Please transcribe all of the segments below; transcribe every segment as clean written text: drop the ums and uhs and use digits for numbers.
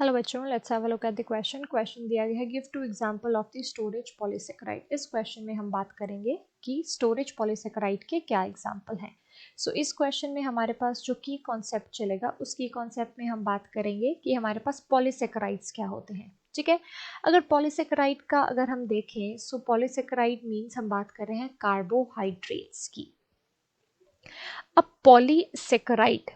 Hello बच्चों, let's have a look at the question दिया गया है give two example of the storage polysaccharide. इस क्वेश्चन में हम बात करेंगे कि स्टोरेज पॉलीसेकेराइड के क्या एग्जांपल हैं। सो इस क्वेश्चन में हमारे पास जो की कॉन्सेप्ट चलेगा उस की कॉन्सेप्ट में हम बात करेंगे कि हमारे पास पॉलीसेकेराइड्स क्या होते हैं। ठीक है, अगर पॉलीसेकेराइड का अगर हम देखें सो पॉलीसेकेराइड मीन्स हम बात कर रहे हैं कार्बोहाइड्रेट्स की। अब पॉलीसेकेराइड,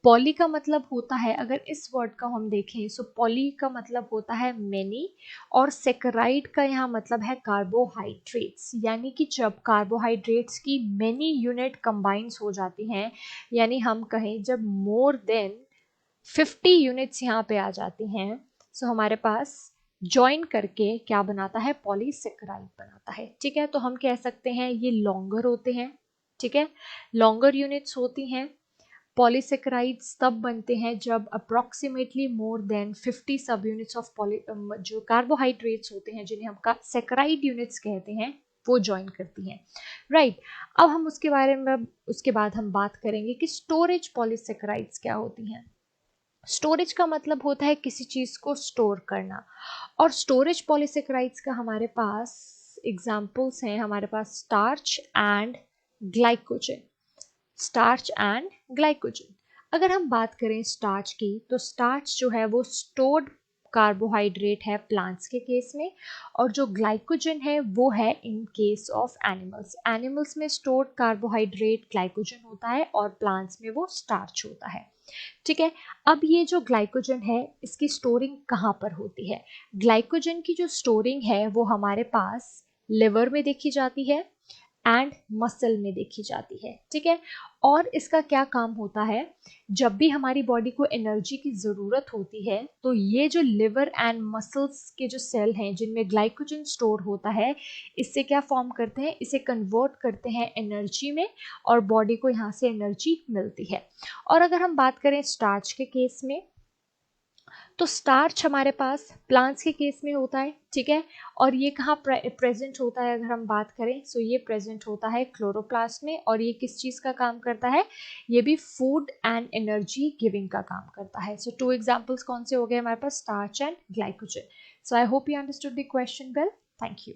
पॉली का मतलब होता है, अगर इस वर्ड का हम देखें सो पॉली का मतलब होता है मेनी और सेकेराइड का यहाँ मतलब है कार्बोहाइड्रेट्स। यानी कि जब कार्बोहाइड्रेट्स की मेनी यूनिट कंबाइंस हो जाती हैं, यानी हम कहें जब मोर देन 50 यूनिट्स यहाँ पे आ जाती हैं, सो हमारे पास ज्वाइन करके क्या बनाता है, पॉलीसेकेराइड बनाता है। ठीक है, तो हम कह सकते हैं ये लॉन्गर होते हैं। ठीक है, लॉन्गर यूनिट्स होती हैं। पॉलीसेकेराइड्स तब बनते हैं जब अप्रोक्सीमेटली मोर देन 50 सब यूनिट्स ऑफ जो कार्बोहाइड्रेट्स होते हैं जिन्हें हम सेकेराइड यूनिट्स कहते हैं वो ज्वाइन करती हैं। राइट, अब हम उसके बारे में उसके बाद हम बात करेंगे कि स्टोरेज पॉलीसेकेराइड्स क्या होती हैं। स्टोरेज का मतलब होता है किसी चीज को स्टोर करना, और स्टोरेज पॉलीसेकेराइड्स का हमारे पास एग्जांपल्स हैं, हमारे पास starch and glycogen. Starch and glycogen, अगर हम बात करें स्टार्च की तो स्टार्च जो है वो स्टोर्ड कार्बोहाइड्रेट है प्लांट्स के केस में, और जो ग्लाइकोजन है वो है in case of animals. Animals में स्टोर्ड कार्बोहाइड्रेट ग्लाइकोजन होता है और प्लांट्स में वो स्टार्च होता है। ठीक है, अब ये जो ग्लाइकोजन है इसकी स्टोरिंग कहाँ पर होती है। ग्लाइकोजन की जो स्टोरिंग है वो हमारे पास लिवर में देखी जाती है एंड मसल में देखी जाती है। ठीक है, और इसका क्या काम होता है, जब भी हमारी बॉडी को एनर्जी की ज़रूरत होती है तो ये जो लिवर एंड मसल्स के जो सेल हैं जिनमें ग्लाइकोजन स्टोर होता है, इससे क्या फॉर्म करते हैं, इसे कन्वर्ट करते हैं एनर्जी में और बॉडी को यहाँ से एनर्जी मिलती है। और अगर हम बात करें स्टार्च के केस में तो स्टार्च हमारे पास प्लांट्स के केस में होता है। ठीक है, और ये कहाँ प्रेजेंट होता है, अगर हम बात करें सो ये प्रेजेंट होता है क्लोरोप्लास्ट में, और ये किस चीज़ का काम करता है, ये भी फूड एंड एनर्जी गिविंग का काम करता है। सो टू एग्जाम्पल्स कौन से हो गए हमारे पास, starch and glycogen. So I hope you understood the question well. Thank you.